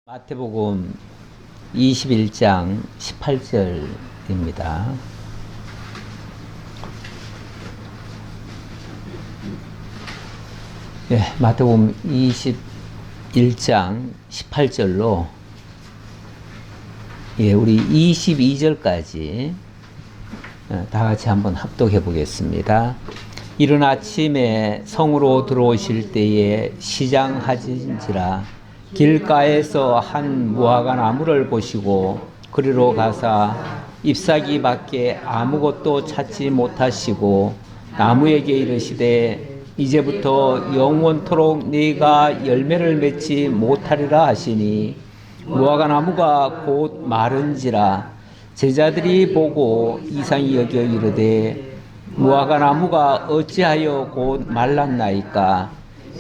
마태복음 21장 18절입니다. 마태복음 21장 18절로 우리 22절까지 다 같이 한번 합독해 보겠습니다. 이른 아침에 성으로 들어오실 때에 시장하신지라 길가에서 한 무화과 나무를 보시고 그리로 가사 잎사귀 밖에 아무것도 찾지 못하시고 나무에게 이르시되 이제부터 영원토록 네가 열매를 맺지 못하리라 하시니 무화과 나무가 곧 마른지라. 제자들이 보고 이상히 여겨 이르되 무화과 나무가 어찌하여 곧 말랐나이까.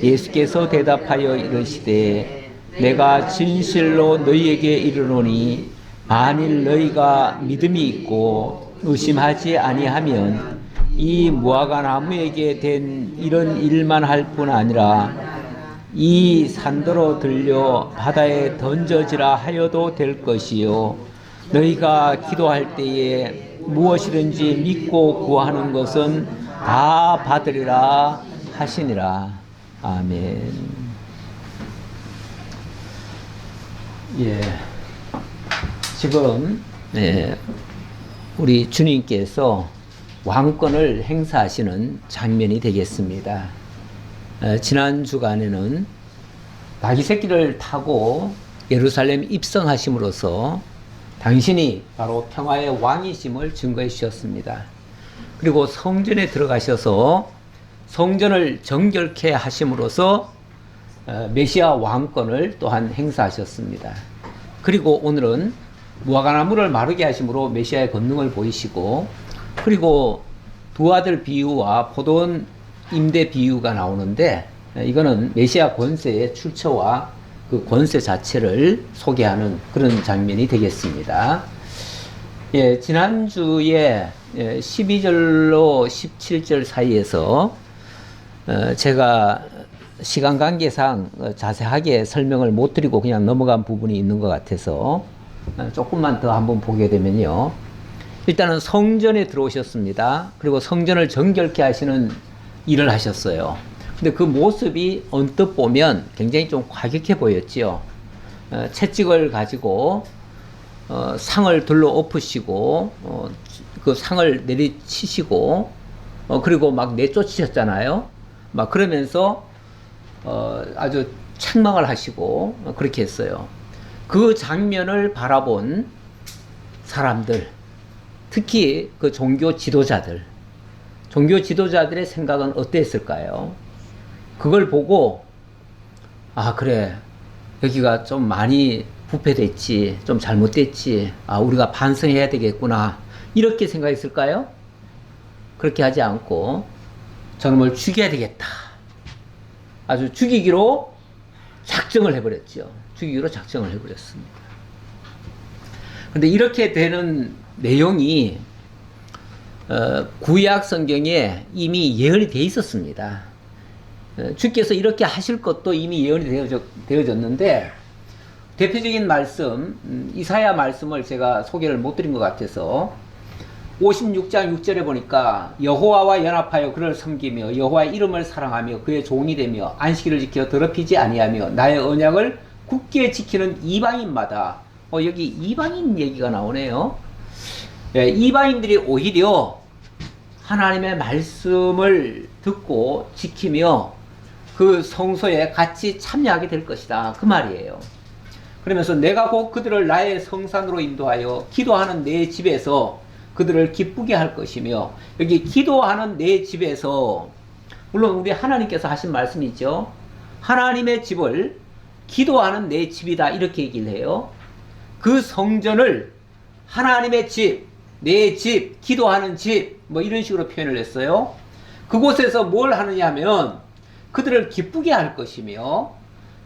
예수께서 대답하여 이르시되 내가 진실로 너희에게 이르노니 만일 너희가 믿음이 있고 의심하지 아니하면 이 무화과 나무에게 된 이런 일만 할 뿐 아니라 이 산더러 들려 바다에 던져지라 하여도 될 것이요 너희가 기도할 때에 무엇이든지 믿고 구하는 것은 다 받으리라 하시니라. 아멘. 지금 우리 주님께서 왕권을 행사하시는 장면이 되겠습니다. 지난 주간에는 나귀 새끼를 타고 예루살렘 입성하심으로써 당신이 바로 평화의 왕이심을 증거해 주셨습니다. 그리고 성전에 들어가셔서 성전을 정결케 하심으로써 메시아 왕권을 또한 행사하셨습니다. 그리고 오늘은 무화과나무를 마르게 하심으로 메시아의 권능을 보이시고, 그리고 두 아들 비유와 포도원 임대 비유가 나오는데, 이거는 메시아 권세의 출처와 그 권세 자체를 소개하는 그런 장면이 되겠습니다. 지난주에 12절로 17절 사이에서 제가 시간 관계상 자세하게 설명을 못 드리고 그냥 넘어간 부분이 있는 것 같아서 조금만 더 한번 보게 되면요. 일단은 성전에 들어오셨습니다. 그리고 성전을 정결케 하시는 일을 하셨어요. 근데 그 모습이 언뜻 보면 굉장히 좀 과격해 보였지요. 채찍을 가지고 상을 둘러 엎으시고 그 상을 내리치시고 그리고 막 내쫓으셨잖아요. 막 그러면서 아주 책망을 하시고 그렇게 했어요. 그 장면을 바라본 사람들, 특히 그 종교 지도자들의 생각은 어땠을까요? 그걸 보고 그래, 여기가 좀 많이 부패됐지, 좀 잘못됐지, 우리가 반성해야 되겠구나, 이렇게 생각했을까요? 그렇게 하지 않고 저놈을 죽여야 되겠다, 아주 죽이기로 작정을 해버렸죠. 죽이기로 작정을 해버렸습니다. 그런데 이렇게 되는 내용이 구약 성경에 이미 예언이 되어 있었습니다. 주께서 이렇게 하실 것도 이미 예언이 되어졌는데, 대표적인 말씀, 이사야 말씀을 제가 소개를 못 드린 것 같아서 56장 6절에 보니까 여호와와 연합하여 그를 섬기며 여호와의 이름을 사랑하며 그의 종이 되며 안식일을 지켜 더럽히지 아니하며 나의 언약을 굳게 지키는 이방인마다, 여기 이방인 얘기가 나오네요. 이방인들이 오히려 하나님의 말씀을 듣고 지키며 그 성소에 같이 참여하게 될 것이다, 그 말이에요. 그러면서 내가 곧 그들을 나의 성산으로 인도하여 기도하는 내 집에서 그들을 기쁘게 할 것이며, 여기 기도하는 내 집에서, 물론 우리 하나님께서 하신 말씀이죠. 하나님의 집을 기도하는 내 집이다, 이렇게 얘기를 해요. 그 성전을 하나님의 집, 내 집, 기도하는 집, 뭐 이런 식으로 표현을 했어요. 그곳에서 뭘 하느냐 하면 그들을 기쁘게 할 것이며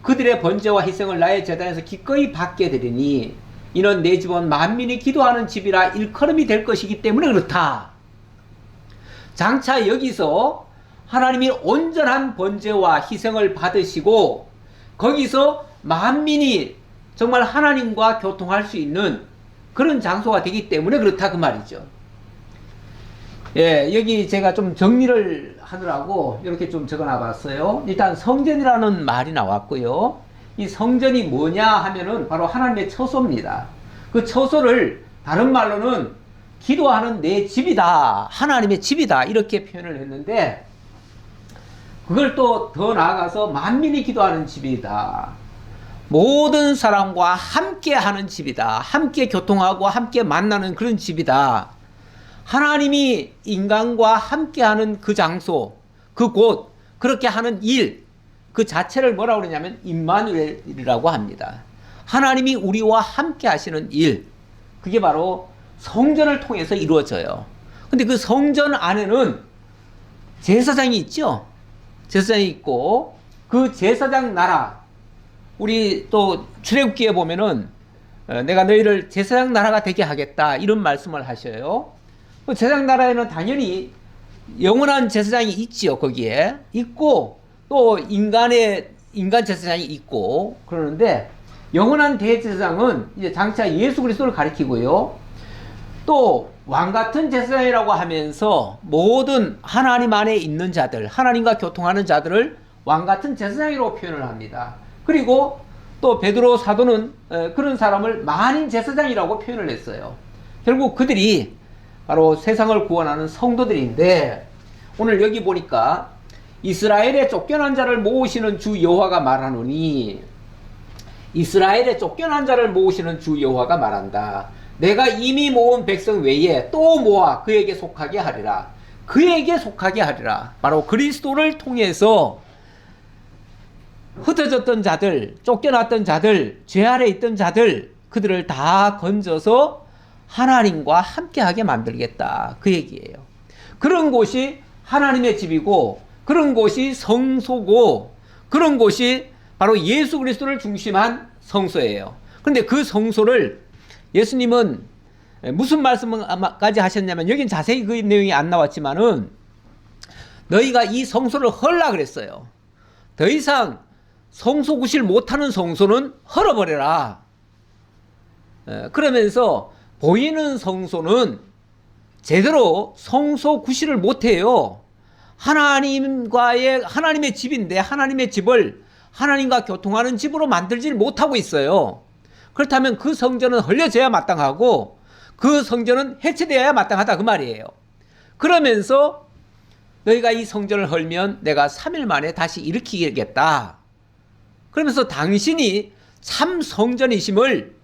그들의 번제와 희생을 나의 제단에서 기꺼이 받게 되리니 이는 내 집은 만민이 기도하는 집이라 일컬음이 될 것이기 때문에 그렇다. 장차 여기서 하나님이 온전한 번제와 희생을 받으시고 거기서 만민이 정말 하나님과 교통할 수 있는 그런 장소가 되기 때문에 그렇다 그 말이죠. 예, 여기 제가 좀 정리를 하느라고 이렇게 좀 적어놔 봤어요. 일단 성전이라는 말이 나왔고요. 이 성전이 뭐냐 하면은 바로 하나님의 처소입니다. 그 처소를 다른 말로는 기도하는 내 집이다, 하나님의 집이다, 이렇게 표현을 했는데, 그걸 또 더 나아가서 만민이 기도하는 집이다, 모든 사람과 함께 하는 집이다, 함께 교통하고 함께 만나는 그런 집이다, 하나님이 인간과 함께 하는 그 장소, 그곳, 그렇게 하는 일, 그 자체를 뭐라고 그러냐면 임마누엘이라고 합니다. 하나님이 우리와 함께 하시는 일, 그게 바로 성전을 통해서 이루어져요. 근데 그 성전 안에는 제사장이 있죠. 제사장이 있고, 그 제사장 나라, 우리 또 출애굽기에 보면은 내가 너희를 제사장 나라가 되게 하겠다, 이런 말씀을 하셔요. 그 제사장 나라에는 당연히 영원한 제사장이 있지요. 거기에 있고, 또 인간 제사장이 있고 그러는데, 영원한 대제사장은 이제 장차 예수 그리스도를 가리키고요. 또 왕같은 제사장이라고 하면서 모든 하나님 안에 있는 자들, 하나님과 교통하는 자들을 왕같은 제사장이라고 표현을 합니다. 그리고 또 베드로 사도는 그런 사람을 만인 제사장이라고 표현을 했어요. 결국 그들이 바로 세상을 구원하는 성도들인데, 오늘 여기 보니까 이스라엘에 쫓겨난 자를 모으시는 주 여호와가 말하노니, 이스라엘에 쫓겨난 자를 모으시는 주 여호와가 말한다. 내가 이미 모은 백성 외에 또 모아 그에게 속하게 하리라. 그에게 속하게 하리라. 바로 그리스도를 통해서 흩어졌던 자들, 쫓겨났던 자들, 죄 아래 있던 자들, 그들을 다 건져서 하나님과 함께하게 만들겠다, 그 얘기예요. 그런 곳이 하나님의 집이고, 그런 곳이 성소고, 그런 곳이 바로 예수 그리스도를 중심한 성소예요. 그런데 그 성소를 예수님은 무슨 말씀까지 하셨냐면, 여긴 자세히 그 내용이 안 나왔지만은, 너희가 이 성소를 헐라 그랬어요. 더 이상 성소 구실 못하는 성소는 헐어버려라. 그러면서 보이는 성소는 제대로 성소 구실을 못해요. 하나님의 집인데, 하나님의 집을 하나님과 교통하는 집으로 만들질 못하고 있어요. 그렇다면 그 성전은 헐려져야 마땅하고, 그 성전은 해체되어야 마땅하다, 그 말이에요. 그러면서 너희가 이 성전을 헐면 내가 3일 만에 다시 일으키겠다, 그러면서 당신이 참 성전이심을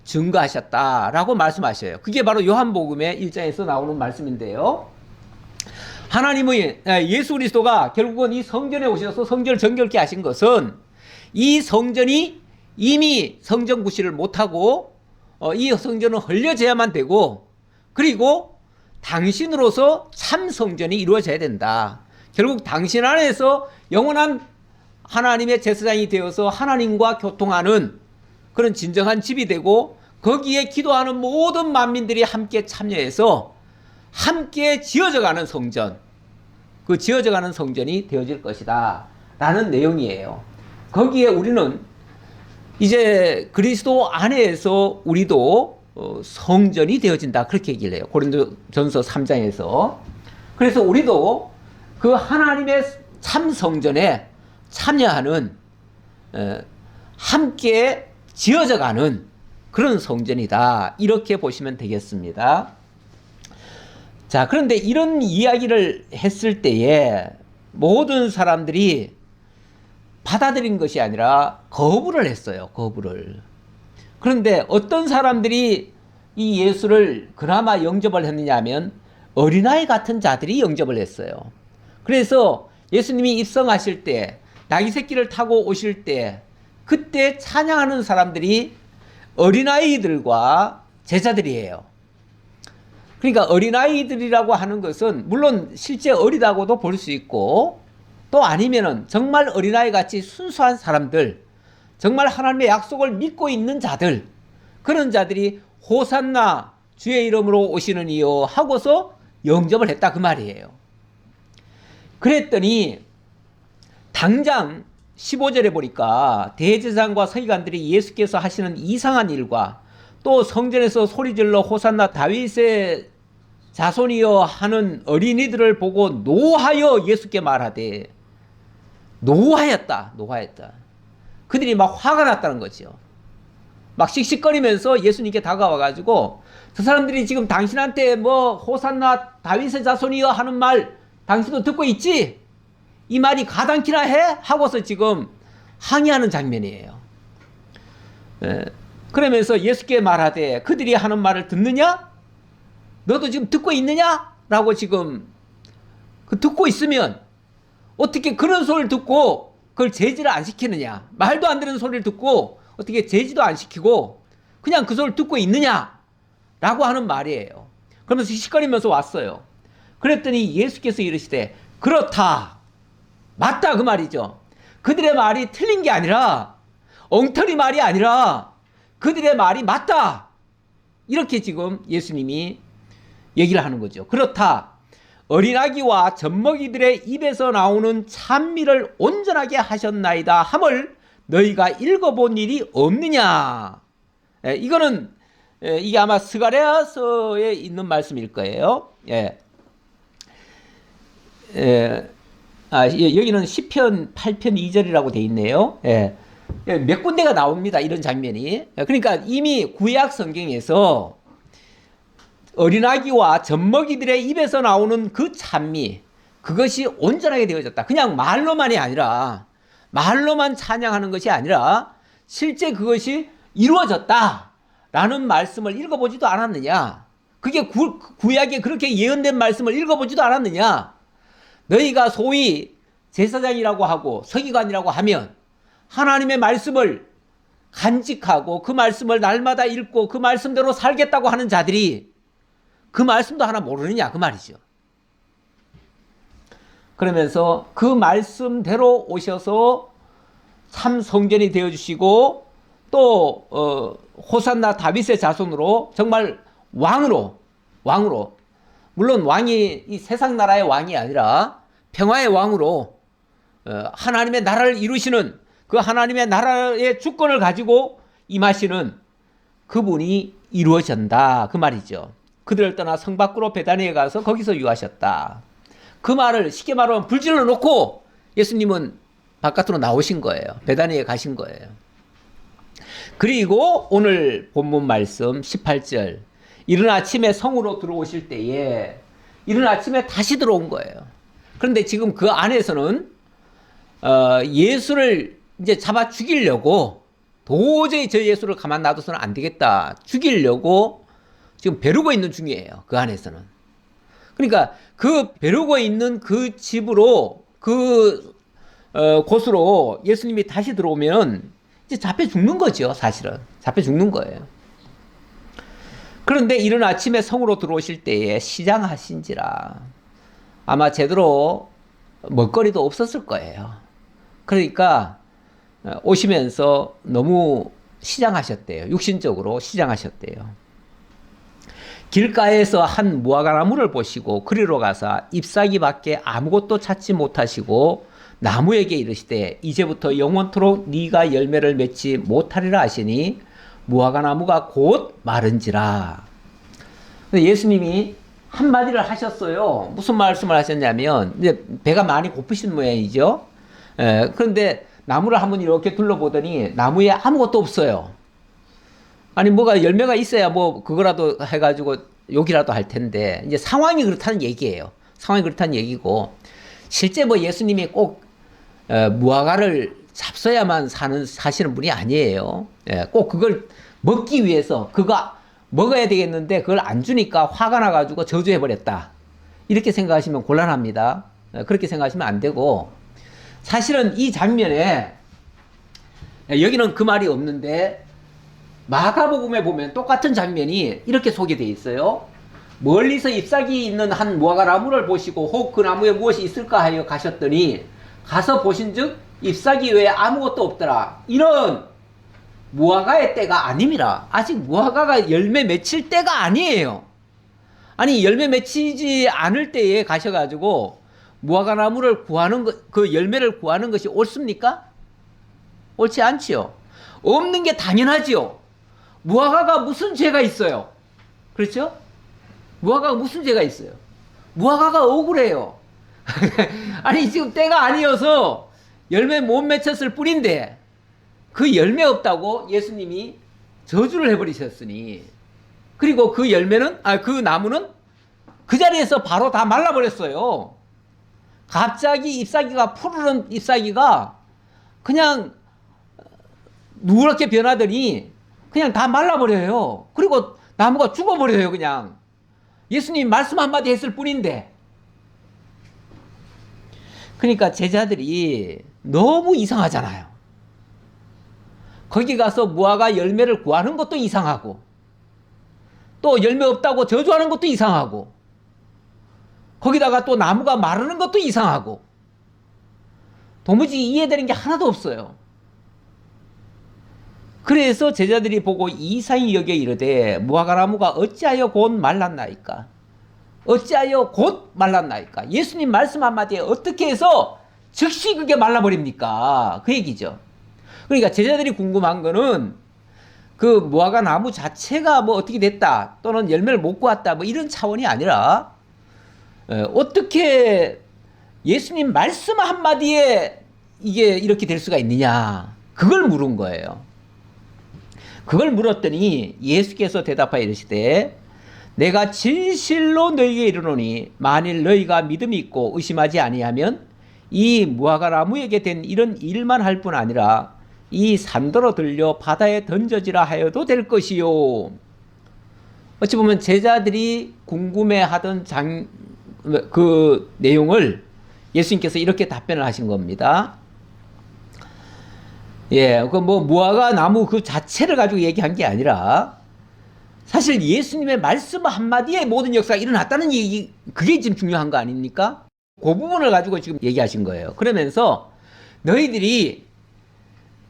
증거하셨다라고 말씀하셔요. 그게 바로 요한복음의 1장에서 나오는 말씀인데요. 하나님의 예수 그리스도가 결국은 이 성전에 오셔서 성전을 정결케 하신 것은, 이 성전이 이미 성전 구실을 못하고 이 성전은 헐려져야만 되고, 그리고 당신으로서 참 성전이 이루어져야 된다. 결국 당신 안에서 영원한 하나님의 제사장이 되어서 하나님과 교통하는 그런 진정한 집이 되고, 거기에 기도하는 모든 만민들이 함께 참여해서 함께 지어져가는 성전, 그 지어져가는 성전이 되어질 것이다 라는 내용이에요. 거기에 우리는 이제 그리스도 안에서 우리도 성전이 되어진다, 그렇게 얘기를 해요. 고린도전서 3장에서. 그래서 우리도 그 하나님의 참 성전에 참여하는, 함께 지어져가는 그런 성전이다, 이렇게 보시면 되겠습니다. 자, 그런데 이런 이야기를 했을 때에 모든 사람들이 받아들인 것이 아니라 거부를 했어요. 거부를. 그런데 어떤 사람들이 이 예수를 그나마 영접을 했느냐 하면, 어린아이 같은 자들이 영접을 했어요. 그래서 예수님이 입성하실 때, 나귀 새끼를 타고 오실 때, 그때 찬양하는 사람들이 어린아이들과 제자들이에요. 그러니까 어린아이들이라고 하는 것은 물론 실제 어리다고도 볼 수 있고, 또 아니면은 정말 어린아이 같이 순수한 사람들, 정말 하나님의 약속을 믿고 있는 자들, 그런 자들이 호산나 주의 이름으로 오시는 이요 하고서 영접을 했다, 그 말이에요. 그랬더니 당장 15절에 보니까 대제사장과 서기관들이 예수께서 하시는 이상한 일과 또 성전에서 소리질러 호산나 다윗의 자손이여 하는 어린이들을 보고 노하여 예수께 말하되, 노하였다. 그들이 막 화가 났다는 거죠. 막 씩씩거리면서 예수님께 다가와가지고, 저 사람들이 지금 당신한테 뭐 호산나 다윗의 자손이여 하는 말 당신도 듣고 있지? 이 말이 가당키나 해? 하고서 지금 항의하는 장면이에요. 그러면서 예수께 말하되, 그들이 하는 말을 듣느냐? 너도 지금 듣고 있느냐? 라고 지금 듣고 있으면 어떻게 그런 소리를 듣고 그걸 제지를 안 시키느냐? 말도 안 되는 소리를 듣고 어떻게 제지도 안 시키고 그냥 그 소리를 듣고 있느냐? 라고 하는 말이에요. 그러면서 시끄러면서 왔어요. 그랬더니 예수께서 이르시되, 그렇다. 맞다. 그 말이죠. 그들의 말이 틀린 게 아니라, 엉터리 말이 아니라 그들의 말이 맞다. 이렇게 지금 예수님이 얘기를 하는 거죠. 그렇다. 어린아기와 젖먹이들의 입에서 나오는 찬미를 온전하게 하셨나이다 함을 너희가 읽어본 일이 없느냐. 이거는 이게 아마 스가랴서에 있는 말씀일 거예요. 여기는 시편 8편 2절이라고 돼 있네요. 몇 군데가 나옵니다. 이런 장면이. 그러니까 이미 구약 성경에서 어린아기와 젖먹이들의 입에서 나오는 그 찬미, 그것이 온전하게 되어졌다. 그냥 말로만이 아니라, 말로만 찬양하는 것이 아니라 실제 그것이 이루어졌다라는 말씀을 읽어보지도 않았느냐? 그게 구약에 그렇게 예언된 말씀을 읽어보지도 않았느냐? 너희가 소위 제사장이라고 하고 서기관이라고 하면 하나님의 말씀을 간직하고 그 말씀을 날마다 읽고 그 말씀대로 살겠다고 하는 자들이 그 말씀도 하나 모르느냐 그 말이죠. 그러면서 그 말씀대로 오셔서 참 성전이 되어주시고 또 호산나 다윗의 자손으로 정말 왕으로, 물론 왕이 이 세상 나라의 왕이 아니라 평화의 왕으로 하나님의 나라를 이루시는, 그 하나님의 나라의 주권을 가지고 임하시는 그분이 이루어진다 그 말이죠. 그들을 떠나 성 밖으로 베다니에 가서 거기서 유하셨다. 그 말을 쉽게 말하면 불질러 놓고 예수님은 바깥으로 나오신 거예요. 베다니에 가신 거예요. 그리고 오늘 본문 말씀 18절, 이른 아침에 성으로 들어오실 때에, 이른 아침에 다시 들어온 거예요. 그런데 지금 그 안에서는 예수를 이제 잡아 죽이려고, 도저히 저 예수를 가만 놔둬서는 안 되겠다, 죽이려고 지금 벼르고 있는 중이에요. 그 안에서는. 그러니까 그 벼르고 있는 그 집으로, 그 곳으로 예수님이 다시 들어오면 이제 잡혀 죽는 거죠. 사실은 잡혀 죽는 거예요. 그런데 이른 아침에 성으로 들어오실 때에 시장하신지라, 아마 제대로 먹거리도 없었을 거예요. 그러니까 오시면서 너무 시장하셨대요. 육신적으로 시장하셨대요. 길가에서 한 무화과나무를 보시고 그리로 가사 잎사귀 밖에 아무것도 찾지 못하시고 나무에게 이르시되, 이제부터 영원토록 네가 열매를 맺지 못하리라 하시니 무화과나무가 곧 마른지라. 예수님이 한마디를 하셨어요. 무슨 말씀을 하셨냐면, 이제 배가 많이 고프신 모양이죠. 그런데 나무를 한번 이렇게 둘러보더니 나무에 아무것도 없어요. 아니 뭐가 열매가 있어야 뭐 그거라도 해가지고 욕이라도 할 텐데, 이제 상황이 그렇다는 얘기예요. 상황이 그렇다는 얘기고, 실제 뭐 예수님이 꼭 무화과를 잡숴야만 사시는 분이 아니에요. 꼭 그걸 먹기 위해서, 그거 먹어야 되겠는데 그걸 안 주니까 화가 나가지고 저주해버렸다, 이렇게 생각하시면 곤란합니다. 그렇게 생각하시면 안 되고, 사실은 이 장면에, 여기는 그 말이 없는데 마가복음에 보면 똑같은 장면이 이렇게 소개되어 있어요. 멀리서 잎사귀 있는 한 무화과나무를 보시고 혹 그 나무에 무엇이 있을까 하여 가셨더니 가서 보신즉 잎사귀 외에 아무것도 없더라. 이런 무화과의 때가 아닙니다. 아직 무화과가 열매 맺힐 때가 아니에요. 아니 열매 맺히지 않을 때에 가셔가지고 무화과나무를 구하는 것, 그 열매를 구하는 것이 옳습니까? 옳지 않지요. 없는 게 당연하지요. 무화과가 무슨 죄가 있어요? 그렇죠? 무화과가 무슨 죄가 있어요? 무화과가 억울해요. 아니 지금 때가 아니어서 열매 못 맺혔을 뿐인데 그 열매 없다고 예수님이 저주를 해버리셨으니, 그리고 그 열매는 그 나무는 그 자리에서 바로 다 말라버렸어요. 갑자기 잎사귀가 푸르른 잎사귀가 그냥 누렇게 변하더니 그냥 다 말라버려요. 그리고 나무가 죽어버려요. 그냥 예수님 말씀 한마디 했을 뿐인데. 그러니까 제자들이 너무 이상하잖아요. 거기 가서 무화과 열매를 구하는 것도 이상하고, 또 열매 없다고 저주하는 것도 이상하고, 거기다가 또 나무가 마르는 것도 이상하고, 도무지 이해되는 게 하나도 없어요. 그래서 제자들이 보고 이상히 여겨 이르되 무화과나무가 어찌하여 곧 말랐나이까? 어찌하여 곧 말랐나이까? 예수님 말씀 한마디에 어떻게 해서 즉시 그게 말라버립니까? 그 얘기죠. 그러니까 제자들이 궁금한 거는 그 무화과 나무 자체가 뭐 어떻게 됐다, 또는 열매를 못 구했다, 뭐 이런 차원이 아니라 어떻게 예수님 말씀 한마디에 이게 이렇게 될 수가 있느냐, 그걸 물은 거예요. 그걸 물었더니 예수께서 대답하여 이르시되 내가 진실로 너희에게 이르노니 만일 너희가 믿음이 있고 의심하지 아니하면 이 무화과 나무에게 된 이런 일만 할 뿐 아니라 이 산더러 들려 바다에 던져지라 하여도 될 것이요. 어찌 보면 제자들이 궁금해하던 그 내용을 예수님께서 이렇게 답변을 하신 겁니다. 예, 그 뭐 무화과 나무 그 자체를 가지고 얘기한 게 아니라 사실 예수님의 말씀 한마디에 모든 역사가 일어났다는 얘기, 그게 지금 중요한 거 아닙니까? 그 부분을 가지고 지금 얘기하신 거예요. 그러면서 너희들이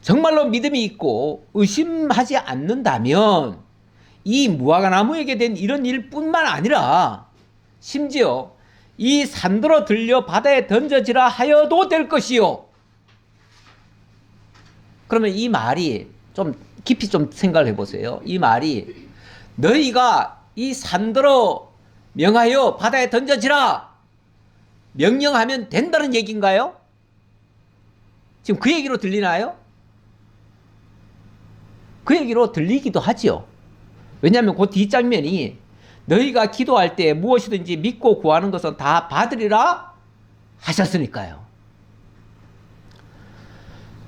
정말로 믿음이 있고 의심하지 않는다면 이 무화과 나무에게 된 이런 일뿐만 아니라 심지어 이 산더러 들려 바다에 던져지라 하여도 될 것이요. 그러면 이 말이 좀 깊이 좀 생각을 해보세요. 이 말이 너희가 이 산더러 명하여 바다에 던져지라 명령하면 된다는 얘기인가요? 지금 그 얘기로 들리나요? 그 얘기로 들리기도 하죠. 왜냐하면 그 뒷장면이 너희가 기도할 때 무엇이든지 믿고 구하는 것은 다 받으리라 하셨으니까요.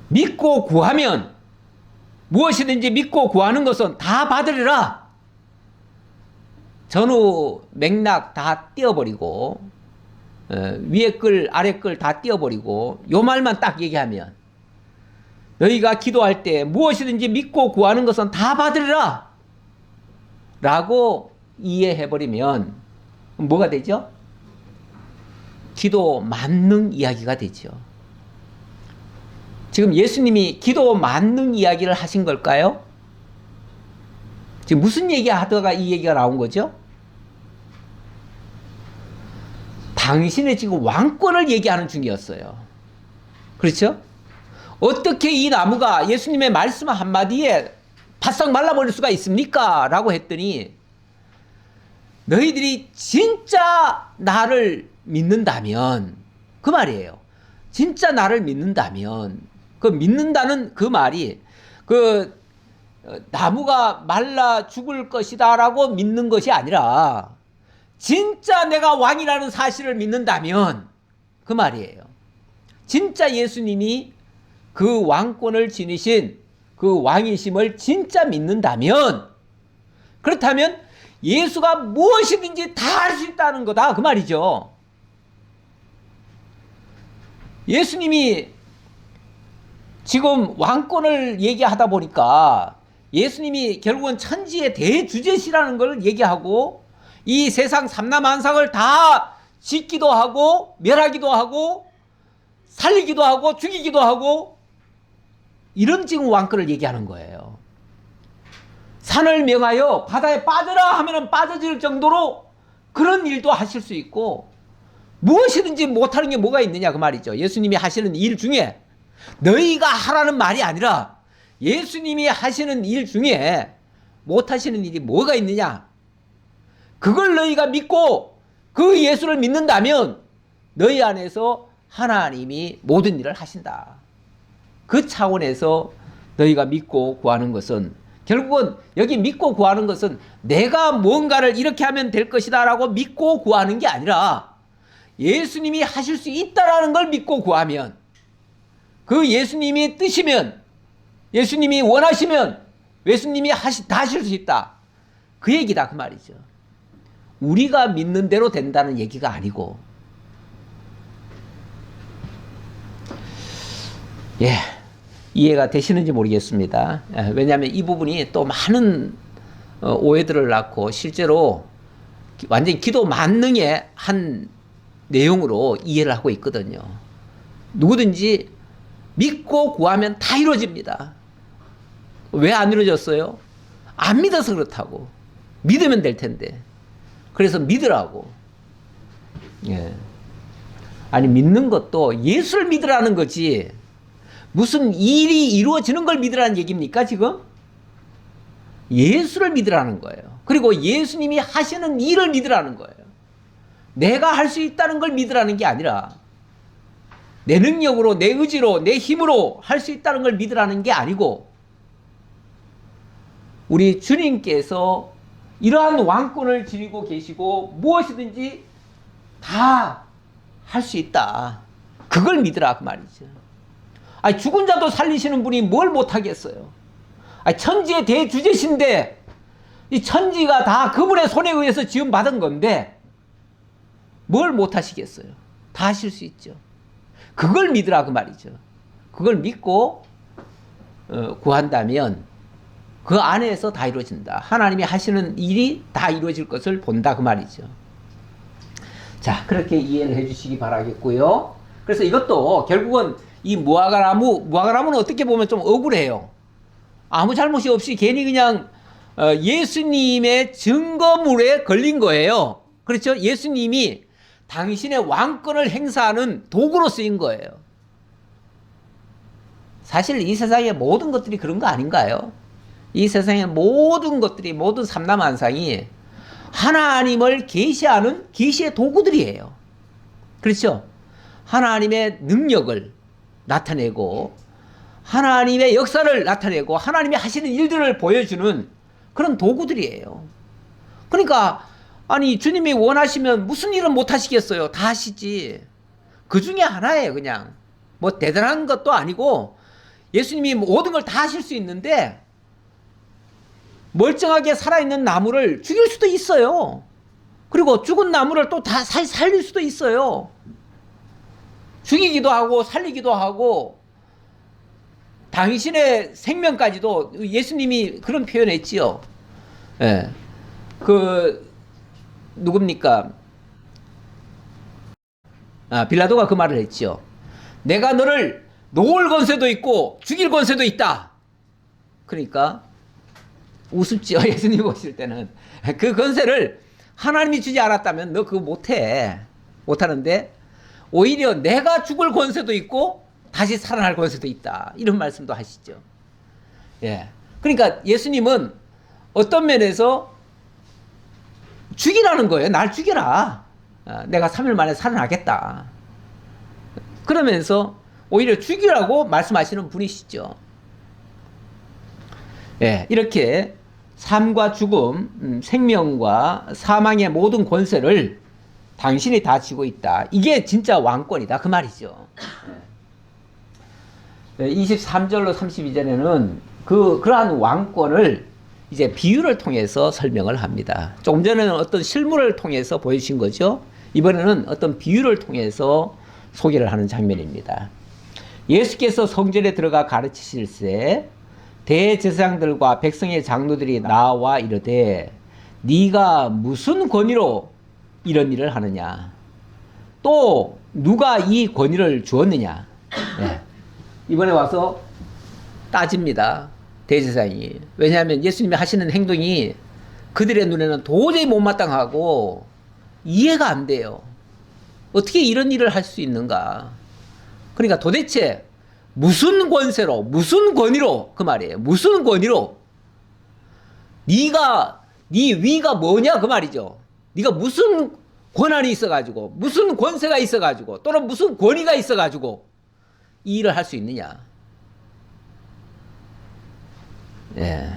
믿고 구하면, 무엇이든지 믿고 구하는 것은 다 받으리라. 전후 맥락 다 띄워버리고 위에 글 아래 글 다 띄워버리고 요 말만 딱 얘기하면 너희가 기도할 때 무엇이든지 믿고 구하는 것은 다 받으리라 라고 이해해버리면 뭐가 되죠? 기도 만능 이야기가 되죠. 지금 예수님이 기도 만능 이야기를 하신 걸까요? 지금 무슨 얘기 하다가 이 얘기가 나온 거죠? 당신의 지금 왕권을 얘기하는 중이었어요. 그렇죠? 어떻게 이 나무가 예수님의 말씀 한마디에 바싹 말라버릴 수가 있습니까? 라고 했더니 너희들이 진짜 나를 믿는다면, 그 말이에요. 진짜 나를 믿는다면, 그 믿는다는 그 말이 그 나무가 말라 죽을 것이다 라고 믿는 것이 아니라 진짜 내가 왕이라는 사실을 믿는다면 그 말이에요. 진짜 예수님이 그 왕권을 지니신 그 왕이심을 진짜 믿는다면, 그렇다면 예수가 무엇이든지 다 할 수 있다는 거다, 그 말이죠. 예수님이 지금 왕권을 얘기하다 보니까 예수님이 결국은 천지의 대주제시라는 걸 얘기하고 이 세상 삼라만상을 다 짓기도 하고 멸하기도 하고 살리기도 하고 죽이기도 하고 이런 지금 왕권을 얘기하는 거예요. 산을 명하여 바다에 빠져라 하면은 빠져질 정도로 그런 일도 하실 수 있고 무엇이든지 못하는 게 뭐가 있느냐 그 말이죠. 예수님이 하시는 일 중에 너희가 하라는 말이 아니라 예수님이 하시는 일 중에 못 하시는 일이 뭐가 있느냐? 그걸 너희가 믿고 그 예수를 믿는다면 너희 안에서 하나님이 모든 일을 하신다. 그 차원에서 너희가 믿고 구하는 것은, 결국은 여기 믿고 구하는 것은 내가 뭔가를 이렇게 하면 될 것이다 라고 믿고 구하는 게 아니라 예수님이 하실 수 있다라는 걸 믿고 구하면, 그 예수님이 뜻이면, 예수님이 원하시면 예수님이 다 하실 수 있다. 그 얘기다 그 말이죠. 우리가 믿는 대로 된다는 얘기가 아니고. 예, 이해가 되시는지 모르겠습니다. 왜냐하면 이 부분이 또 많은 오해들을 낳고 실제로 완전히 기도 만능의 한 내용으로 이해를 하고 있거든요. 누구든지 믿고 구하면 다 이루어집니다. 왜 안 이루어졌어요? 안 믿어서 그렇다고. 믿으면 될 텐데. 그래서 믿으라고. 예. 아니, 믿는 것도 예수를 믿으라는 거지 무슨 일이 이루어지는 걸 믿으라는 얘기입니까 지금? 예수를 믿으라는 거예요. 그리고 예수님이 하시는 일을 믿으라는 거예요. 내가 할 수 있다는 걸 믿으라는 게 아니라 내 능력으로, 내 의지로, 내 힘으로 할 수 있다는 걸 믿으라는 게 아니고, 우리 주님께서 이러한 왕권을 지니고 계시고 무엇이든지 다 할 수 있다. 그걸 믿으라 그 말이죠. 아니, 죽은 자도 살리시는 분이 뭘 못하겠어요. 아니, 천지의 대주제신데 이 천지가 다 그분의 손에 의해서 지음받은 건데 뭘 못하시겠어요. 다 하실 수 있죠. 그걸 믿으라 그 말이죠. 그걸 믿고 구한다면 그 안에서 다 이루어진다. 하나님이 하시는 일이 다 이루어질 것을 본다 그 말이죠. 자, 그렇게 이해를 해주시기 바라겠고요. 그래서 이것도 결국은 이 무화과나무는 어떻게 보면 좀 억울해요. 아무 잘못이 없이 괜히 그냥 예수님의 증거물에 걸린 거예요. 그렇죠? 예수님이 당신의 왕권을 행사하는 도구로 쓰인 거예요. 사실 이 세상의 모든 것들이 그런 거 아닌가요? 이 세상의 모든 것들이, 모든 삼라만상이 하나님을 계시하는 계시의 도구들이에요. 그렇죠? 하나님의 능력을 나타내고 하나님의 역사를 나타내고 하나님이 하시는 일들을 보여주는 그런 도구들이에요. 그러니까 아니, 주님이 원하시면 무슨 일은 못 하시겠어요? 다 하시지. 그 중에 하나예요. 그냥 뭐 대단한 것도 아니고 예수님이 모든 걸 다 하실 수 있는데 멀쩡하게 살아있는 나무를 죽일 수도 있어요. 그리고 죽은 나무를 또 다 살릴 수도 있어요. 죽이기도 하고 살리기도 하고, 당신의 생명까지도 예수님이 그런 표현했지요. 예. 누굽니까? 빌라도가 그 말을 했지요. 내가 너를 놓을 권세도 있고 죽일 권세도 있다. 그러니까 우습지요. 예수님 보실 때는 그 권세를 하나님이 주지 않았다면 너 그거 못하는데 오히려 내가 죽을 권세도 있고 다시 살아날 권세도 있다. 이런 말씀도 하시죠. 예. 그러니까 예수님은 어떤 면에서 죽이라는 거예요. 날 죽여라. 내가 3일 만에 살아나겠다. 그러면서 오히려 죽이라고 말씀하시는 분이시죠. 예, 이렇게 삶과 죽음, 생명과 사망의 모든 권세를 당신이 다 쥐고 있다. 이게 진짜 왕권이다. 그 말이죠. 23절로 32절에는 그러한 왕권을 이제 비유를 통해서 설명을 합니다. 조금 전에는 어떤 실물을 통해서 보여주신 거죠. 이번에는 어떤 비유를 통해서 소개를 하는 장면입니다. 예수께서 성전에 들어가 가르치실새 대제사장들과 백성의 장로들이 나와 이르되 네가 무슨 권위로 이런 일을 하느냐? 또 누가 이 권위를 주었느냐? 네. 이번에 와서 따집니다. 대제사장이. 왜냐하면 예수님이 하시는 행동이 그들의 눈에는 도저히 못마땅하고 이해가 안 돼요. 어떻게 이런 일을 할 수 있는가? 그러니까 도대체 무슨 권세로, 무슨 권위로, 그 말이에요. 무슨 권위로? 네 위가 뭐냐, 그 말이죠. 네가 무슨 권한이 있어가지고, 무슨 권세가 있어가지고, 또는 무슨 권위가 있어가지고 이 일을 할 수 있느냐. 예.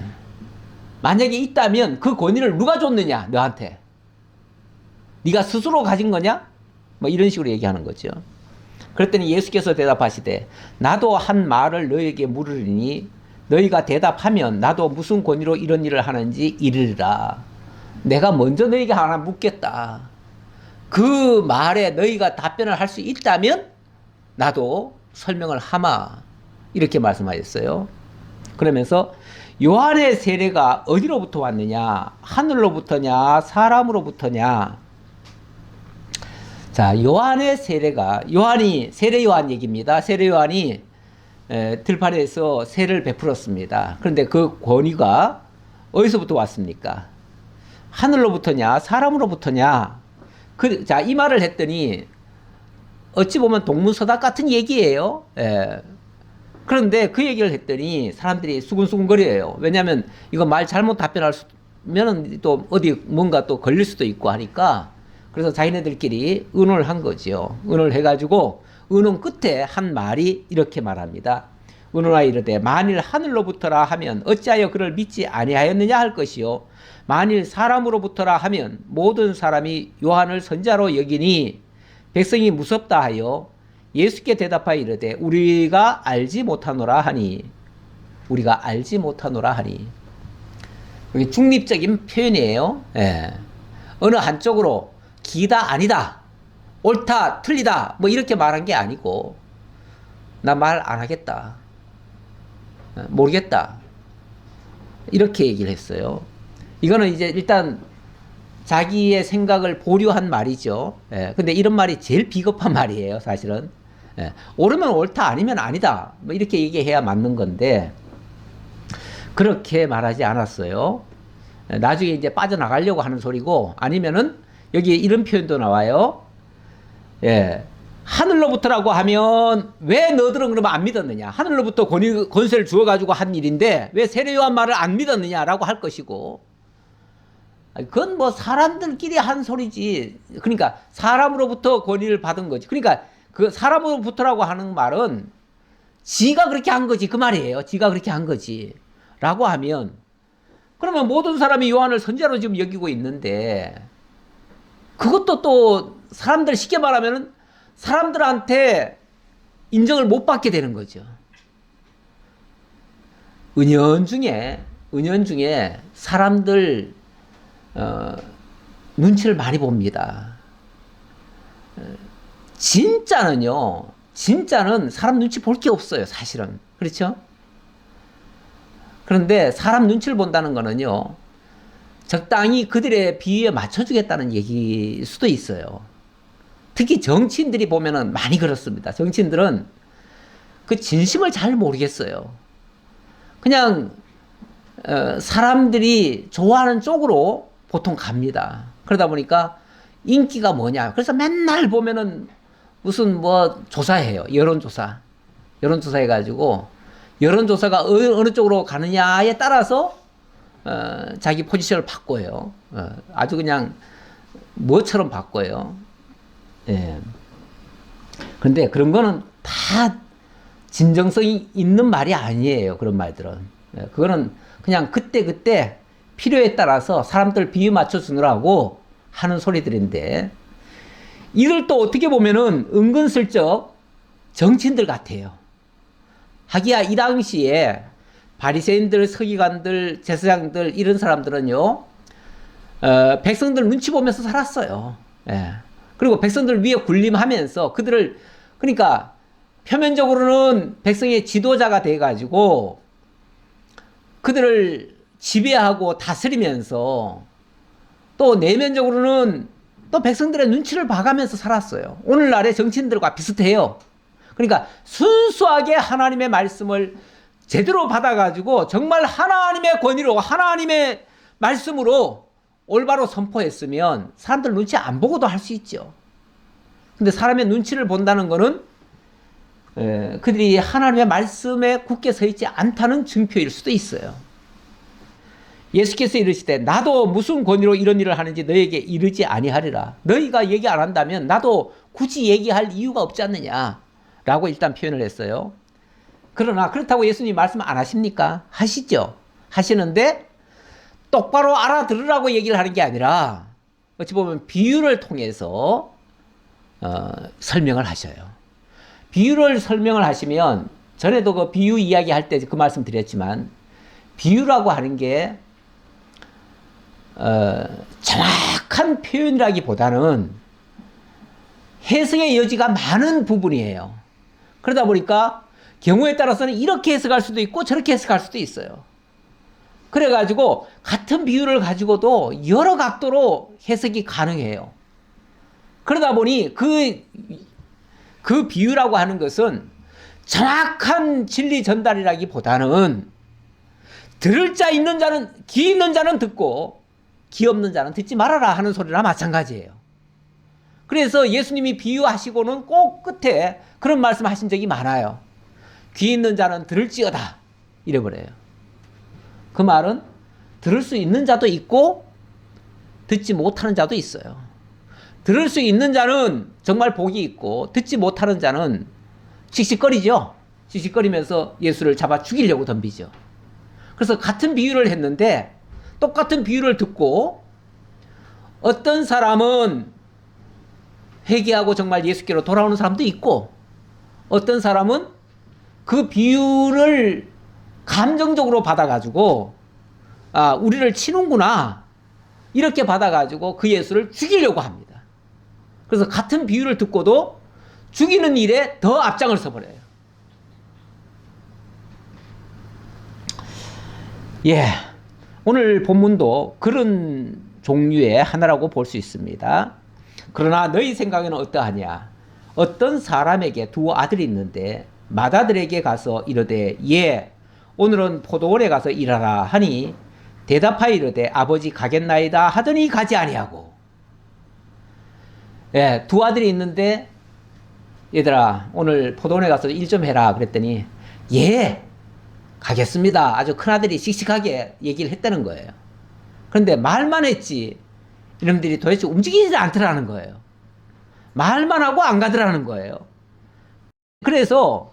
만약에 있다면 그 권위를 누가 줬느냐, 너한테. 네가 스스로 가진 거냐? 뭐 이런 식으로 얘기하는 거죠. 그랬더니 예수께서 대답하시되 나도 한 말을 너에게 물으리니 너희가 대답하면 나도 무슨 권위로 이런 일을 하는지 이르리라. 내가 먼저 너희에게 하나 묻겠다. 그 말에 너희가 답변을 할 수 있다면 나도 설명을 하마. 이렇게 말씀하셨어요. 그러면서 요한의 세례가 어디로부터 왔느냐? 하늘로부터냐? 사람으로부터냐? 자, 요한의 세례가, 세례 요한 얘기입니다. 세례 요한이 들판에서 세례를 베풀었습니다. 그런데 그 권위가 어디서부터 왔습니까? 하늘로부터냐? 사람으로부터냐? 자, 이 말을 했더니 어찌 보면 동문서답 같은 얘기예요. 그런데 그 얘기를 했더니 사람들이 수근수근거려요. 왜냐하면 이거 말 잘못 답변하면 또 어디 뭔가 또 걸릴 수도 있고 하니까 그래서 자기네들끼리 의논을 한 거죠. 의논을 해가지고 의논 끝에 한 말이 이렇게 말합니다. 의논하여 이르되 만일 하늘로부터라 하면 어찌하여 그를 믿지 아니하였느냐 할 것이요 만일 사람으로부터라 하면 모든 사람이 요한을 선지자로 여기니 백성이 무섭다 하여 예수께 대답하여 이르되 우리가 알지 못하노라 하니 우리가 알지 못하노라 하니 이게 중립적인 표현이에요. 예. 어느 한쪽으로 기다 아니다 옳다 틀리다 뭐 이렇게 말한 게 아니고 나 말 안 하겠다 모르겠다 이렇게 얘기를 했어요. 이거는 이제 일단 자기의 생각을 보류한 말이죠. 예. 근데 이런 말이 제일 비겁한 말이에요, 사실은. 예. 옳으면 옳다, 아니면 아니다. 뭐 이렇게 얘기해야 맞는 건데, 그렇게 말하지 않았어요. 예. 나중에 이제 빠져나가려고 하는 소리고, 아니면은, 여기에 이런 표현도 나와요. 예. 하늘로부터라고 하면, 왜 너들은 그러면 안 믿었느냐? 하늘로부터 권세를 주어가지고 한 일인데, 왜 세례요한 말을 안 믿었느냐라고 할 것이고, 그건 뭐 사람들끼리 한 소리지. 그러니까 사람으로부터 권위를 받은 거지. 그러니까 그 사람으로부터라고 하는 말은 지가 그렇게 한 거지. 그 말이에요. 지가 그렇게 한 거지. 라고 하면 그러면 모든 사람이 요한을 선지자로 지금 여기고 있는데 그것도 또 사람들 쉽게 말하면 사람들한테 인정을 못 받게 되는 거죠. 은연중에 사람들 눈치를 많이 봅니다. 진짜는 사람 눈치 볼 게 없어요, 사실은. 그렇죠? 그런데 사람 눈치를 본다는 거는요, 적당히 그들의 비위에 맞춰주겠다는 얘기일 수도 있어요. 특히 정치인들이 보면은 많이 그렇습니다. 정치인들은 그 진심을 잘 모르겠어요. 그냥, 사람들이 좋아하는 쪽으로 보통 갑니다. 그러다 보니까 인기가 뭐냐. 그래서 맨날 보면은 무슨 뭐 조사해요. 여론조사 해가지고 여론조사가 어느 쪽으로 가느냐에 따라서 자기 포지션을 바꿔요. 아주 그냥 뭐처럼 바꿔요. 예. 그런데 그런 거는 다 진정성이 있는 말이 아니에요. 그런 말들은. 예. 그거는 그냥 그때 필요에 따라서 사람들 비유 맞춰주느라고 하는 소리들인데 이들 또 어떻게 보면은 은근슬쩍 정치인들 같아요. 하기야 이 당시에 바리새인들, 서기관들, 제사장들 이런 사람들은요 백성들 눈치 보면서 살았어요. 예. 그리고 백성들 위에 군림하면서 그들을 그러니까 표면적으로는 백성의 지도자가 돼가지고 그들을 지배하고 다스리면서 또 내면적으로는 또 백성들의 눈치를 봐가면서 살았어요. 오늘날의 정치인들과 비슷해요. 그러니까 순수하게 하나님의 말씀을 제대로 받아가지고 정말 하나님의 권위로 하나님의 말씀으로 올바로 선포했으면 사람들 눈치 안 보고도 할 수 있죠. 근데 사람의 눈치를 본다는 거는 그들이 하나님의 말씀에 굳게 서 있지 않다는 증표일 수도 있어요. 예수께서 이르시되 나도 무슨 권위로 이런 일을 하는지 너에게 이르지 아니하리라. 너희가 얘기 안 한다면 나도 굳이 얘기할 이유가 없지 않느냐 라고 일단 표현을 했어요. 그러나 그렇다고 예수님 말씀 안 하십니까? 하시죠. 하시는데 똑바로 알아들으라고 얘기를 하는 게 아니라 어찌 보면 비유를 통해서 설명을 하셔요. 비유를 설명을 하시면 전에도 그 비유 이야기 할 때 그 말씀 드렸지만 비유라고 하는 게 정확한 표현이라기보다는 해석의 여지가 많은 부분이에요. 그러다 보니까 경우에 따라서는 이렇게 해석할 수도 있고 저렇게 해석할 수도 있어요. 그래가지고 같은 비유를 가지고도 여러 각도로 해석이 가능해요. 그러다 보니 그 비유라고 하는 것은 정확한 진리 전달이라기보다는 들을 자 있는 자는, 귀 있는 자는 듣고 귀 없는 자는 듣지 말아라 하는 소리나 마찬가지예요. 그래서 예수님이 비유하시고는 꼭 끝에 그런 말씀 하신 적이 많아요. 귀 있는 자는 들을지어다 이래버려요. 그 말은 들을 수 있는 자도 있고 듣지 못하는 자도 있어요. 들을 수 있는 자는 정말 복이 있고 듣지 못하는 자는 씩씩거리죠. 씩씩거리면서 예수를 잡아 죽이려고 덤비죠. 그래서 같은 비유를 했는데 똑같은 비유를 듣고 어떤 사람은 회개하고 정말 예수께로 돌아오는 사람도 있고 어떤 사람은 그 비유를 감정적으로 받아가지고 우리를 치는구나 이렇게 받아가지고 그 예수를 죽이려고 합니다. 그래서 같은 비유를 듣고도 죽이는 일에 더 앞장을 서버려요. 오늘 본문도 그런 종류의 하나라고 볼 수 있습니다. 그러나 너희 생각에는 어떠하냐? 어떤 사람에게 두 아들이 있는데 맏아들에게 가서 이르되 오늘은 포도원에 가서 일하라 하니 대답하여 이르되 아버지 가겠나이다 하더니 가지 아니하고. 두 아들이 있는데 얘들아 오늘 포도원에 가서 일 좀 해라 그랬더니 가겠습니다. 아주 큰아들이 씩씩하게 얘기를 했다는 거예요. 그런데 말만 했지 이놈들이 도대체 움직이지 않더라는 거예요. 말만 하고 안 가더라는 거예요. 그래서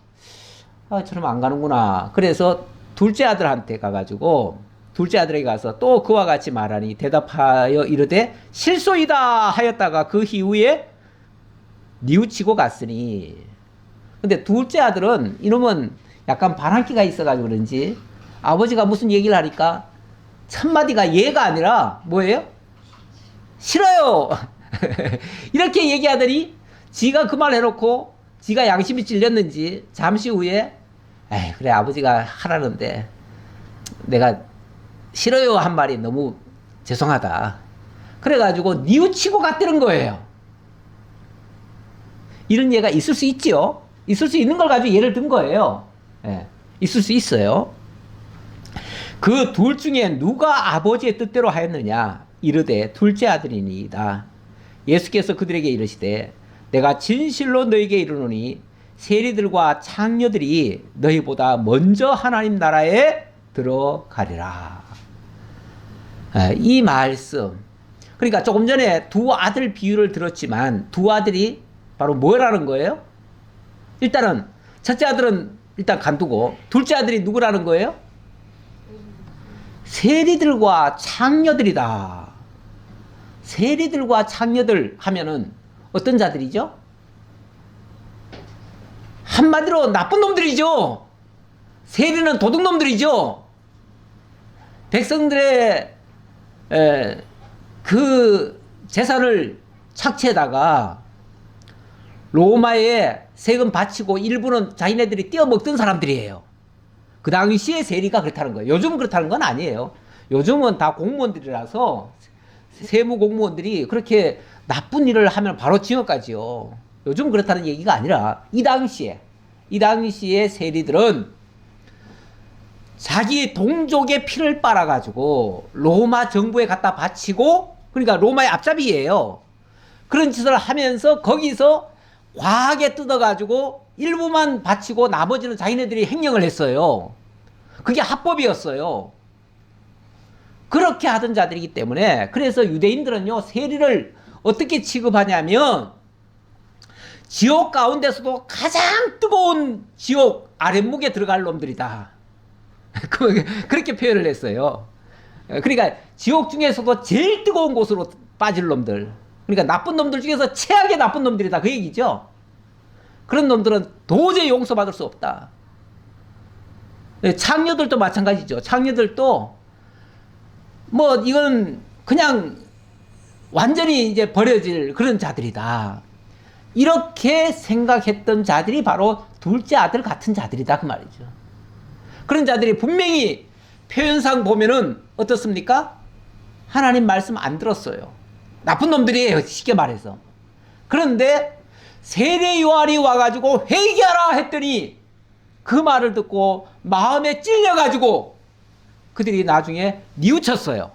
저놈 안 가는구나. 그래서 둘째 아들한테 가가지고 둘째 아들에게 가서 또 그와 같이 말하니 대답하여 이르되 실소이다 하였다가 그 이후에 뉘우치고 갔으니. 근데 둘째 아들은 이놈은 약간 반항기가 있어가지고 그런지 아버지가 무슨 얘기를 하니까 첫마디가 예가 아니라 뭐예요? 싫어요. 이렇게 얘기하더니 지가 그 말 해놓고 지가 양심이 찔렸는지 잠시 후에 그래 아버지가 하라는데 내가 싫어요 한 말이 너무 죄송하다. 그래가지고 뉘우치고 갔다는 거예요. 이런 예가 있을 수 있지요. 있을 수 있는 걸 가지고 예를 든 거예요. 있을 수 있어요. 그 둘 중에 누가 아버지의 뜻대로 하였느냐? 이르되 둘째 아들이니이다. 예수께서 그들에게 이르시되 내가 진실로 너희에게 이르노니 세리들과 창녀들이 너희보다 먼저 하나님 나라에 들어가리라. 이 말씀, 그러니까 조금 전에 두 아들 비유를 들었지만 두 아들이 바로 뭐라는 거예요? 일단은 첫째 아들은 일단 간두고 둘째 아들이 누구라는 거예요? 세리들과 창녀들이다. 세리들과 창녀들 하면은 어떤 자들이죠? 한마디로 나쁜 놈들이죠. 세리는 도둑놈들이죠. 백성들의 그 재산을 착취에다가 로마에 세금 바치고 일부는 자기네들이 떼어먹던 사람들이에요. 그 당시에 세리가 그렇다는 거예요. 요즘은 그렇다는 건 아니에요. 요즘은 다 공무원들이라서 세무 공무원들이 그렇게 나쁜 일을 하면 바로 징역까지요. 요즘은 그렇다는 얘기가 아니라 이 당시에 세리들은 자기 동족의 피를 빨아가지고 로마 정부에 갖다 바치고, 그러니까 로마의 앞잡이예요. 그런 짓을 하면서 거기서 과하게 뜯어가지고 일부만 바치고 나머지는 자기네들이 행령을 했어요. 그게 합법이었어요. 그렇게 하던 자들이기 때문에, 그래서 유대인들은요, 세리를 어떻게 취급하냐면, 지옥 가운데서도 가장 뜨거운 지옥 아랫목에 들어갈 놈들이다. 그렇게 표현을 했어요. 그러니까 지옥 중에서도 제일 뜨거운 곳으로 빠질 놈들, 그러니까 나쁜 놈들 중에서 최악의 나쁜 놈들이다, 그 얘기죠. 그런 놈들은 도저히 용서받을 수 없다. 창녀들도 마찬가지죠. 창녀들도 뭐 이건 그냥 완전히 이제 버려질 그런 자들이다, 이렇게 생각했던 자들이 바로 둘째 아들 같은 자들이다, 그 말이죠. 그런 자들이 분명히 표현상 보면은 어떻습니까? 하나님 말씀 안 들었어요. 나쁜 놈들이에요, 쉽게 말해서. 그런데 세례 요한이 와가지고 회개하라 했더니 그 말을 듣고 마음에 찔려가지고 그들이 나중에 뉘우쳤어요.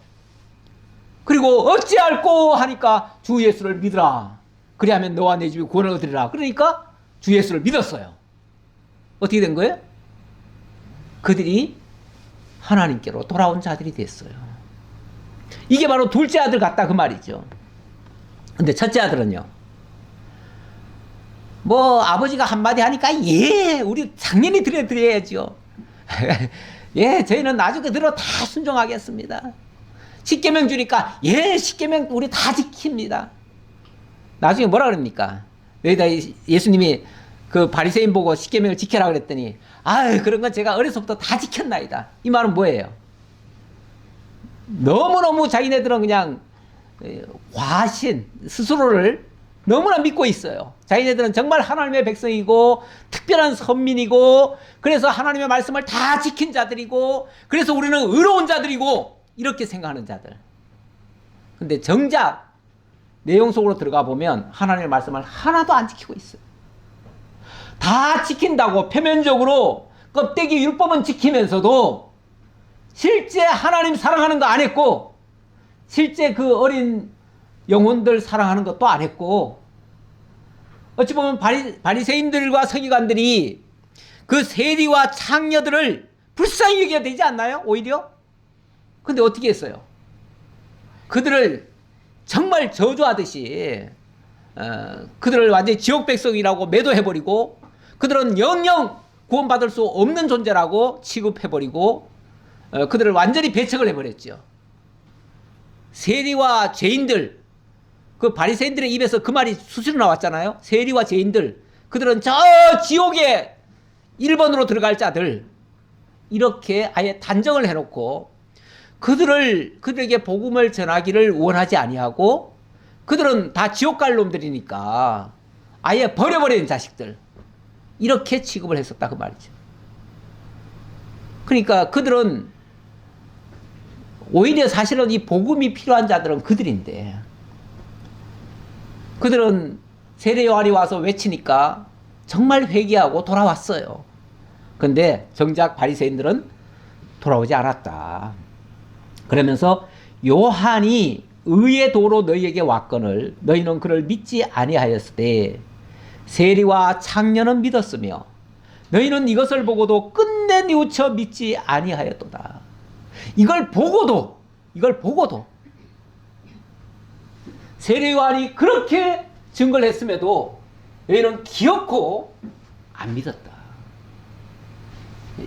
그리고 어찌할꼬 하니까 주 예수를 믿으라. 그리하면 너와 내 집이 구원을 얻으리라. 그러니까 주 예수를 믿었어요. 어떻게 된 거예요? 그들이 하나님께로 돌아온 자들이 됐어요. 이게 바로 둘째 아들 같다, 그 말이죠. 근데 첫째 아들은요, 뭐 아버지가 한마디 하니까 예, 우리 당연히 드려야죠. 예, 저희는 나중에 들어 다 순종하겠습니다. 십계명 주니까 예, 십계명 우리 다 지킵니다. 나중에 뭐라 그럽니까? 여기다 예수님이 그 바리새인 보고 십계명을 지켜라 그랬더니, 아유, 그런 건 제가 어려서부터 다 지켰나이다. 이 말은 뭐예요? 너무너무 자기네들은 그냥 과신, 스스로를 너무나 믿고 있어요. 자기네들은 정말 하나님의 백성이고 특별한 선민이고, 그래서 하나님의 말씀을 다 지킨 자들이고, 그래서 우리는 의로운 자들이고, 이렇게 생각하는 자들. 근데 정작 내용 속으로 들어가 보면 하나님의 말씀을 하나도 안 지키고 있어요. 다 지킨다고 표면적으로 껍데기 율법은 지키면서도 실제 하나님 사랑하는 거 안 했고, 실제 그 어린 영혼들 사랑하는 것도 안 했고, 어찌 보면 바리새인들과 서기관들이 그 세리와 창녀들을 불쌍히 여겨야 되지 않나요? 오히려? 근데 어떻게 했어요? 그들을 정말 저주하듯이 그들을 완전히 지옥 백성이라고 매도해버리고, 그들은 영영 구원받을 수 없는 존재라고 취급해버리고, 그들을 완전히 배척을 해버렸죠. 세리와 죄인들, 그 바리새인들의 입에서 그 말이 수시로 나왔잖아요. 세리와 죄인들, 그들은 저 지옥에 1번으로 들어갈 자들, 이렇게 아예 단정을 해놓고 그들에게 복음을 전하기를 원하지 아니하고, 그들은 다 지옥 갈 놈들이니까 아예 버려버린 자식들, 이렇게 취급을 했었다, 그 말이죠. 그러니까 그들은 오히려 사실은 이 복음이 필요한 자들은 그들인데, 그들은 세례 요한이 와서 외치니까 정말 회개하고 돌아왔어요. 근데 정작 바리새인들은 돌아오지 않았다. 그러면서 요한이 의의 도로 너희에게 왔거늘 너희는 그를 믿지 아니하였으되 세리와 창녀는 믿었으며 너희는 이것을 보고도 끝내 뉘우쳐 믿지 아니하였도다. 이걸 보고도 세례 요한이 그렇게 증거를 했음에도 너희는 기어코 안 믿었다.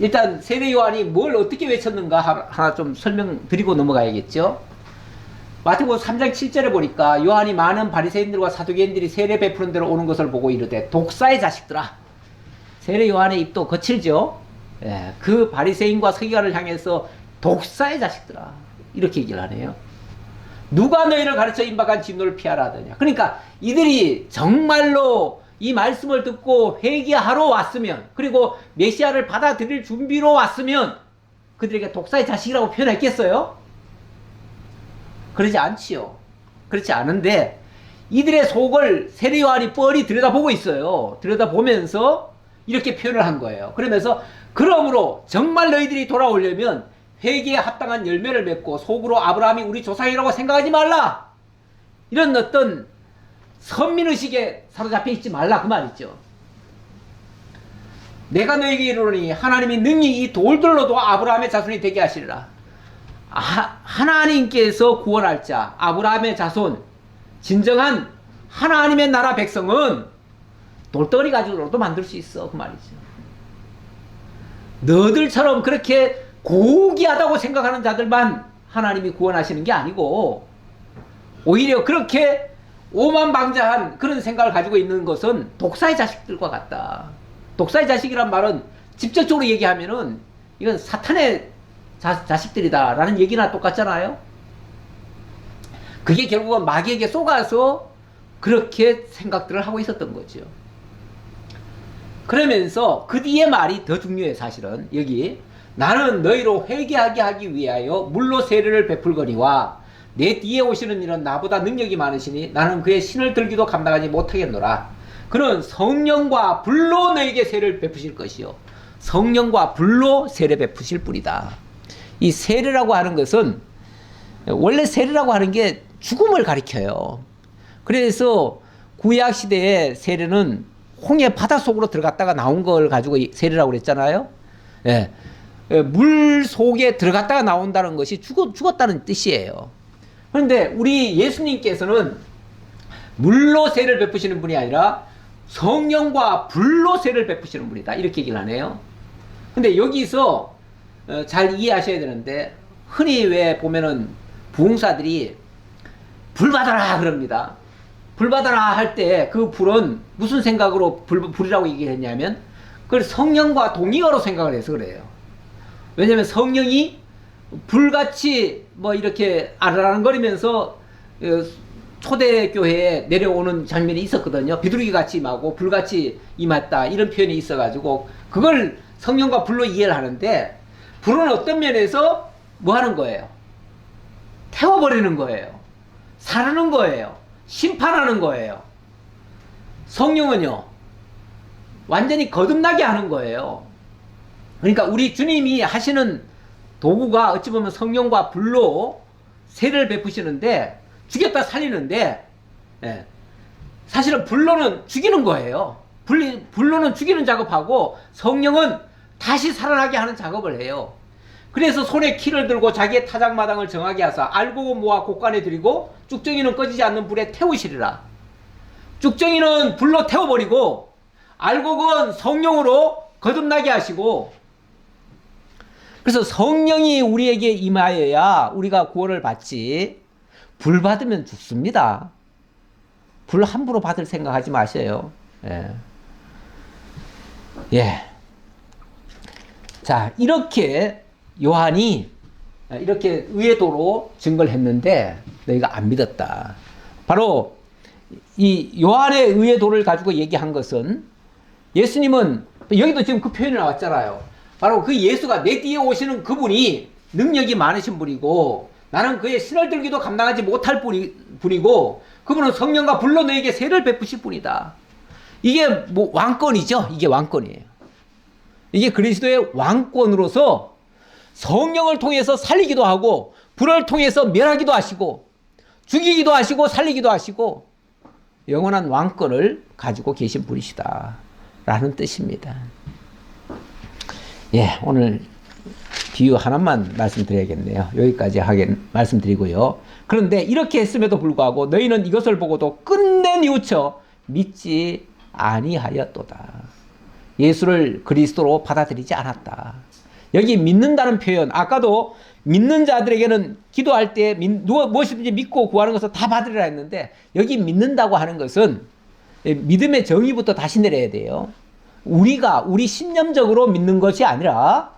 일단 세례 요한이 뭘 어떻게 외쳤는가 하나 좀 설명드리고 넘어가야겠죠. 마태복음 3장 7절에 보니까 요한이 많은 바리새인들과 사두개인들이 세례 베푸는 데로 오는 것을 보고 이르되 독사의 자식들아. 세례 요한의 입도 거칠죠. 예, 그 바리새인과 서기관을 향해서 독사의 자식들아, 이렇게 얘기를 하네요. 누가 너희를 가르쳐 임박한 진노를 피하라 하더냐. 그러니까 이들이 정말로 이 말씀을 듣고 회개하러 왔으면, 그리고 메시아를 받아들일 준비로 왔으면 그들에게 독사의 자식이라고 표현했겠어요? 그러지 않지요. 그렇지 않은데 이들의 속을 세례 요한이 뻔히 들여다보고 있어요. 들여다보면서 이렇게 표현을 한 거예요. 그러면서 그러므로 정말 너희들이 돌아오려면 회개에 합당한 열매를 맺고 속으로 아브라함이 우리 조상이라고 생각하지 말라. 이런 어떤 선민의식에 사로잡혀 있지 말라, 그 말이죠. 내가 너에게 이르노니 하나님이 능히 이 돌들로도 아브라함의 자손이 되게 하시리라. 하나님께서 구원할 자, 아브라함의 자손, 진정한 하나님의 나라 백성은 돌덩어리 가지고도 만들 수 있어, 그 말이죠. 너들처럼 그렇게 고귀하다고 생각하는 자들만 하나님이 구원하시는 게 아니고, 오히려 그렇게 오만방자한 그런 생각을 가지고 있는 것은 독사의 자식들과 같다. 독사의 자식이란 말은 직접적으로 얘기하면은 이건 사탄의 자식들이다 라는 얘기나 똑같잖아요. 그게 결국은 마귀에게 속아서 그렇게 생각들을 하고 있었던 거죠. 그러면서 그 뒤에 말이 더 중요해. 사실은 여기 나는 너희로 회개하게 하기 위하여 물로 세례를 베풀거니와 내 뒤에 오시는 이는 나보다 능력이 많으시니 나는 그의 신을 들기도 감당하지 못하겠노라. 그는 성령과 불로 너에게 세례를 베푸실 것이요 성령과 불로 세례 베푸실 뿐이다. 이 세례라고 하는 것은 원래 세례라고 하는 게 죽음을 가리켜요. 그래서 구약 시대의 세례는 홍해 바다 속으로 들어갔다가 나온 걸 가지고 세례라고 그랬잖아요. 예. 물 속에 들어갔다가 나온다는 것이 죽었다는 뜻이에요. 그런데 우리 예수님께서는 물로 세례를 베푸시는 분이 아니라 성령과 불로 세례를 베푸시는 분이다. 이렇게 얘기를 하네요. 근데 여기서 잘 이해하셔야 되는데, 흔히 왜 보면은 부흥사들이 불 받아라 그럽니다. 불 받아라 할 때 그 불은 무슨 생각으로 불이라고 얘기했냐면 그걸 성령과 동의어로 생각을 해서 그래요. 왜냐면 성령이 불같이 뭐 이렇게 아랑거리면서 초대교회에 내려오는 장면이 있었거든요. 비둘기 같이 임하고 불같이 임했다 이런 표현이 있어가지고 그걸 성령과 불로 이해를 하는데, 불은 어떤 면에서 뭐 하는 거예요? 태워버리는 거예요. 사르는 거예요. 심판하는 거예요. 성령은요, 완전히 거듭나게 하는 거예요. 그러니까 우리 주님이 하시는 도구가 어찌 보면 성령과 불로 세례를 베푸시는데, 죽였다 살리는데, 예, 사실은 불로는 죽이는 거예요. 불로는 죽이는 작업하고 성령은 다시 살아나게 하는 작업을 해요. 그래서 손에 키를 들고 자기의 타작마당을 정하게 하사 알곡은 모아 곳간에 들이고 쭉정이는 꺼지지 않는 불에 태우시리라. 쭉정이는 불로 태워버리고 알곡은 성령으로 거듭나게 하시고, 그래서 성령이 우리에게 임하여야 우리가 구원을 받지, 불 받으면 죽습니다. 불 함부로 받을 생각하지 마세요. 예. 예. 자, 이렇게 요한이 이렇게 의도로 증거를 했는데 너희가 안 믿었다. 바로 이 요한의 의도를 가지고 얘기한 것은, 예수님은 여기도 지금 그 표현이 나왔잖아요. 바로 그 예수가 내 뒤에 오시는 그분이 능력이 많으신 분이고 나는 그의 신을 들기도 감당하지 못할 분이고 그분은 성령과 불로 너에게 세례를 베푸실 분이다. 이게 뭐 왕권이죠. 이게 왕권이에요. 이게 그리스도의 왕권으로서 성령을 통해서 살리기도 하고 불을 통해서 멸하기도 하시고 죽이기도 하시고 살리기도 하시고 영원한 왕권을 가지고 계신 분이시다 라는 뜻입니다. 예, 오늘 비유 하나만 말씀드려야겠네요. 여기까지 말씀드리고요. 그런데 이렇게 했음에도 불구하고 너희는 이것을 보고도 끝내 뉘우쳐 믿지 아니하였도다. 예수를 그리스도로 받아들이지 않았다. 여기 믿는다는 표현, 아까도 믿는 자들에게는 기도할 때 무엇이든지 믿고 구하는 것을 다 받으리라 했는데, 여기 믿는다고 하는 것은 믿음의 정의부터 다시 내려야 돼요. 우리 신념적으로 믿는 것이 아니라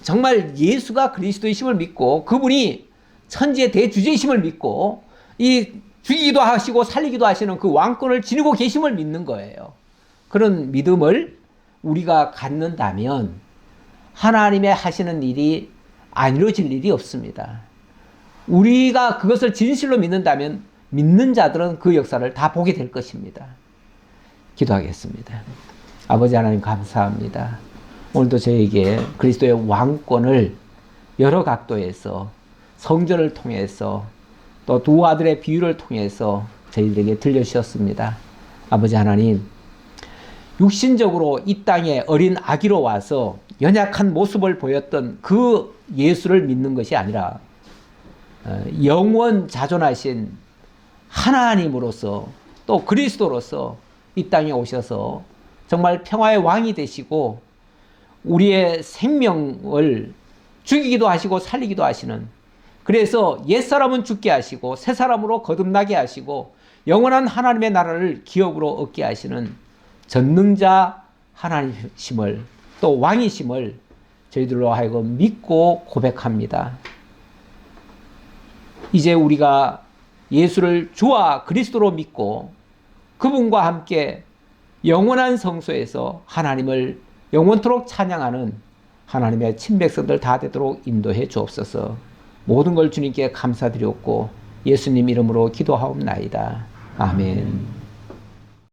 정말 예수가 그리스도이심을 믿고 그분이 천지의 대주제이심을 믿고 이 죽이기도 하시고 살리기도 하시는 그 왕권을 지니고 계심을 믿는 거예요. 그런 믿음을 우리가 갖는다면 하나님의 하시는 일이 안 이루어질 일이 없습니다. 우리가 그것을 진실로 믿는다면 믿는 자들은 그 역사를 다 보게 될 것입니다. 기도하겠습니다. 아버지 하나님 감사합니다. 오늘도 저에게 그리스도의 왕권을 여러 각도에서 성전을 통해서 또 두 아들의 비유를 통해서 저희들에게 들려주셨습니다. 아버지 하나님, 육신적으로 이 땅에 어린 아기로 와서 연약한 모습을 보였던 그 예수를 믿는 것이 아니라 영원 자존하신 하나님으로서 또 그리스도로서 이 땅에 오셔서 정말 평화의 왕이 되시고 우리의 생명을 죽이기도 하시고 살리기도 하시는, 그래서 옛사람은 죽게 하시고 새사람으로 거듭나게 하시고 영원한 하나님의 나라를 기업으로 얻게 하시는 전능자 하나님이심을, 또 왕이심을 저희들로 하여금 믿고 고백합니다. 이제 우리가 예수를 주와 그리스도로 믿고 그분과 함께 영원한 성소에서 하나님을 영원토록 찬양하는 하나님의 친백성들 다 되도록 인도해 주옵소서. 모든 걸 주님께 감사드렸고 예수님 이름으로 기도하옵나이다. 아멘.